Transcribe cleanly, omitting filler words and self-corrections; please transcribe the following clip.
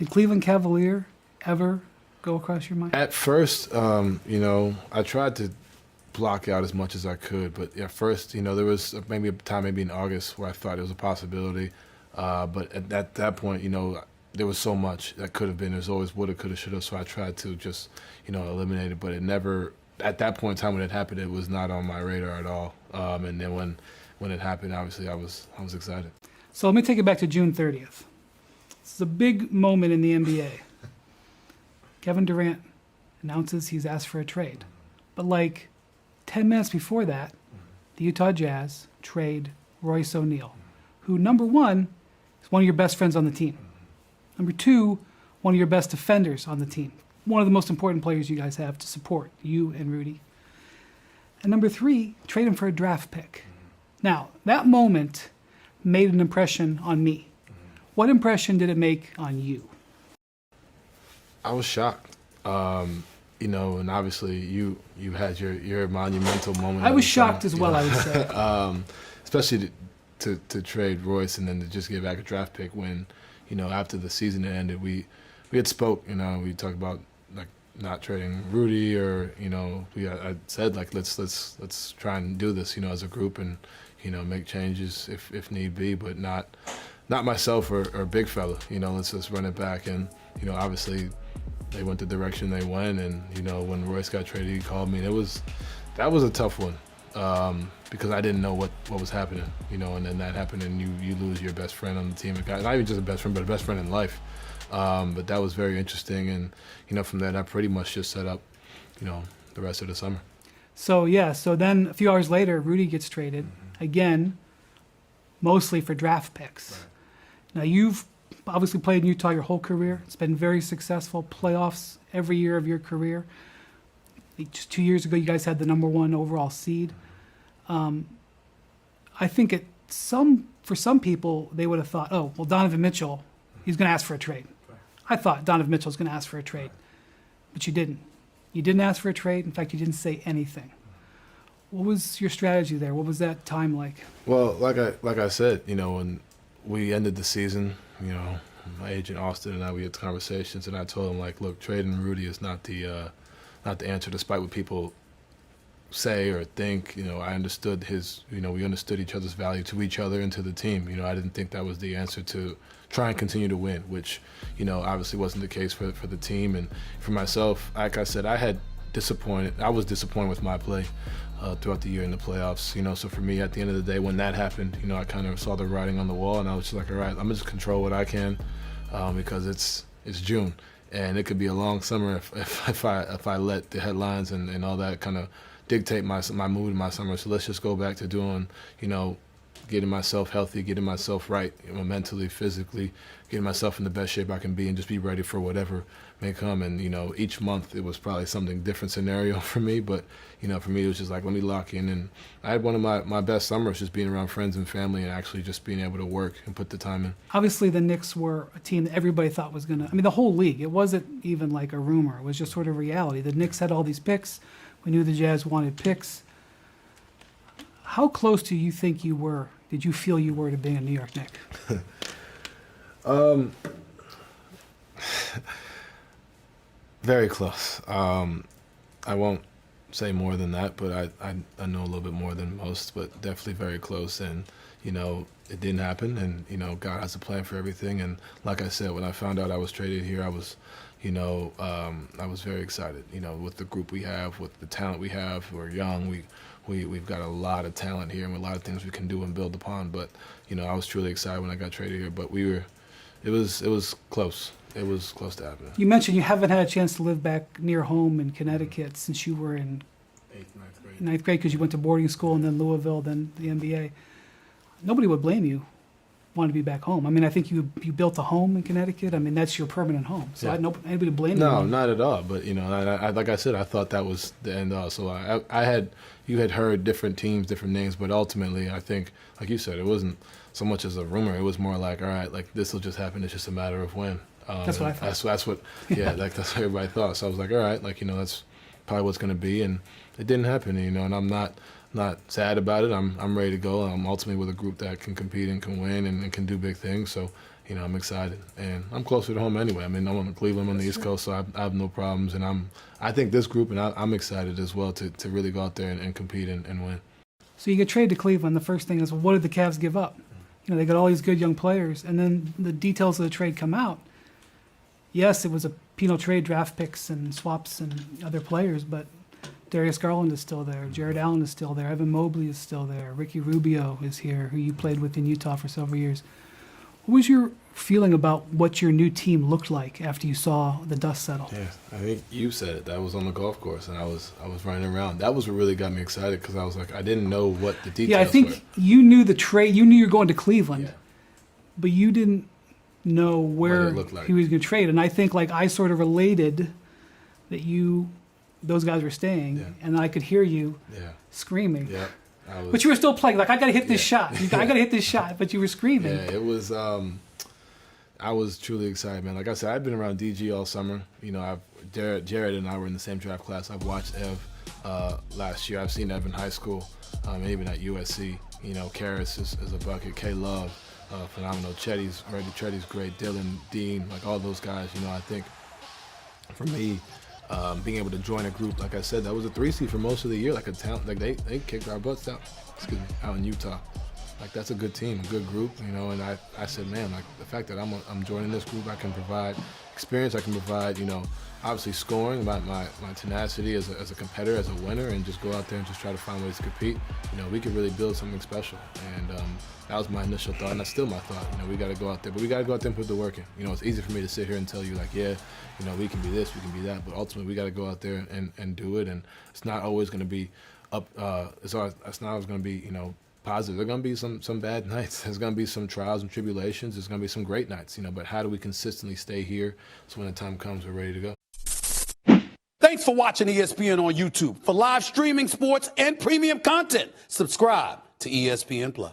Did Cleveland Cavalier ever go across your mind? At first, I tried to block out as much as I could, but at first, there was maybe a time, maybe in August, where I thought it was a possibility. But at that point, there was so much that could have been. There's always woulda, coulda, shoulda. So I tried to just, eliminate it. But it never. At that point in time when it happened, it was not on my radar at all. And then when it happened, obviously I was excited. So let me take it back to June 30th. This is a big moment in the NBA. Kevin Durant announces he's asked for a trade. But like 10 minutes before that, the Utah Jazz trade Royce O'Neal, who, number one, is one of your best friends on the team. Number two, one of your best defenders on the team. One of the most important players you guys have to support, you and Rudy. And number three, trade him for a draft pick. Now, that moment made an impression on me. What impression did it make on you? I was shocked. And obviously you had your monumental moment. I was shocked as well, I would say. Especially to trade Royce and then to just get back a draft pick when, after the season had ended, we had spoke, we talked about like not trading Rudy or, I said like let's try and do this, as a group and, make changes if need be, but not myself or Big Fella, let's just run it back. And, obviously they went the direction they went, and when Royce got traded, he called me. And that was a tough one because I didn't know what was happening, and then that happened, and you lose your best friend on the team. Not even just a best friend, but a best friend in life. But that was very interesting, and from there, I pretty much just set up, the rest of the summer. So then a few hours later, Rudy gets traded again, mostly for draft picks. Right. Now you've obviously played in Utah your whole career. It's been very successful, playoffs every year of your career. Just 2 years ago, you guys had the number one overall seed. I think for some people, they would have thought, oh, well, Donovan Mitchell, he's going to ask for a trade. Right. I thought Donovan Mitchell was going to ask for a trade, but you didn't. You didn't ask for a trade. In fact, you didn't say anything. What was your strategy there? What was that time like? Well, like I said, when we ended the season, my agent Austin and I, we had conversations, and I told him like, look, trading Rudy is not the answer, despite what people say or think. I understood we understood each other's value to each other and to the team. I didn't think that was the answer to try and continue to win, which, obviously wasn't the case for the team. And for myself, like I said, I was disappointed with my play throughout the year in the playoffs. So for me, at the end of the day, when that happened, I kind of saw the writing on the wall, and I was just like, all right, I'm gonna just control what I can because it's June. And it could be a long summer if I let the headlines and all that kind of dictate my mood in my summer. So let's just go back to doing, getting myself healthy, getting myself right, mentally, physically, getting myself in the best shape I can be, and just be ready for whatever may come. And each month it was probably something different scenario for me, but for me it was just like, let me lock in. And I had one of my best summers just being around friends and family and actually just being able to work and put the time in. Obviously, the Knicks were a team that everybody thought was going to, the whole league, it wasn't even like a rumor. It was just sort of reality. The Knicks had all these picks. We knew the Jazz wanted picks. How close do you think you were, did you feel you were to being a New York Knick? Very close. I won't say more than that, but I know a little bit more than most, but definitely very close. And, it didn't happen, and, God has a plan for everything. And like I said, when I found out I was traded here, I was very excited, with the group we have, with the talent we have. We're young. We've got a lot of talent here and a lot of things we can do and build upon. But, I was truly excited when I got traded here, but it was close. It was close to happening. You mentioned you haven't had a chance to live back near home in Connecticut since you were in ninth grade because you went to boarding school and then Louisville, then the NBA. Nobody would blame you wanting to be back home. I think you built a home in Connecticut. That's your permanent home. So yeah. Anybody would blame you. No, not at all. But, I like I said, I thought that was the end all. So you had heard different teams, different names, but ultimately I think, like you said, it wasn't so much as a rumor. It was more like, all right, like this will just happen. It's just a matter of when. That's what I thought. That's what that's what everybody thought. So I was like, all right, like, that's probably what's going to be. And it didn't happen, and I'm not sad about it. I'm ready to go. I'm ultimately with a group that can compete and can win and can do big things. So, I'm excited, and I'm closer to home anyway. I mean, I'm on Cleveland, on the East Coast, so I have no problems, and I think this group, and I'm excited as well to really go out there and compete and win. So you get traded to Cleveland. The first thing is, well, what did the Cavs give up? They got all these good young players, and then the details of the trade come out. Yes, it was a penal trade, draft picks and swaps and other players, but Darius Garland is still there. Jared Allen is still there. Evan Mobley is still there. Ricky Rubio is here, who you played with in Utah for several years. What was your feeling about what your new team looked like after you saw the dust settle? Yeah, I think you said it. That was on the golf course, and I was running around. That was what really got me excited because I was like, I didn't know what the details were. Yeah, I think you knew the trade. You knew you were going to Cleveland, but you didn't know where he was going to trade. And I think I sort of related that those guys were staying, and I could hear you screaming. Yeah. But you were still playing. I got to hit this shot. I got to hit this shot. But you were screaming. Yeah, it was. I was truly excited, man. Like I said, I've been around DG all summer. Jared and I were in the same draft class. I've watched Ev last year. I've seen Ev in high school, and even at USC. Karras is a bucket. K Love, phenomenal. Chetty's great. Dylan, Dean, all those guys. I think for me, being able to join a group, like I said, that was a 3 seed for most of the year. They kicked our butts out in Utah. That's a good team, a good group, and I said, man, the fact that I'm joining this group, I can provide experience, I can provide, obviously scoring, my tenacity as a competitor, as a winner, and just go out there and just try to find ways to compete. We could really build something special, and that was my initial thought, and that's still my thought. We got to go out there, but we got to go out there and put the work in. It's easy for me to sit here and tell you, we can be this, we can be that, but ultimately we got to go out there and do it, and it's not always going to be it's not always going to be, positive. There are going to be some bad nights. There's going to be some trials and tribulations. There's going to be some great nights, but how do we consistently stay here so when the time comes, we're ready to go? Thanks for watching ESPN on YouTube. For live streaming, sports, and premium content, subscribe to ESPN+.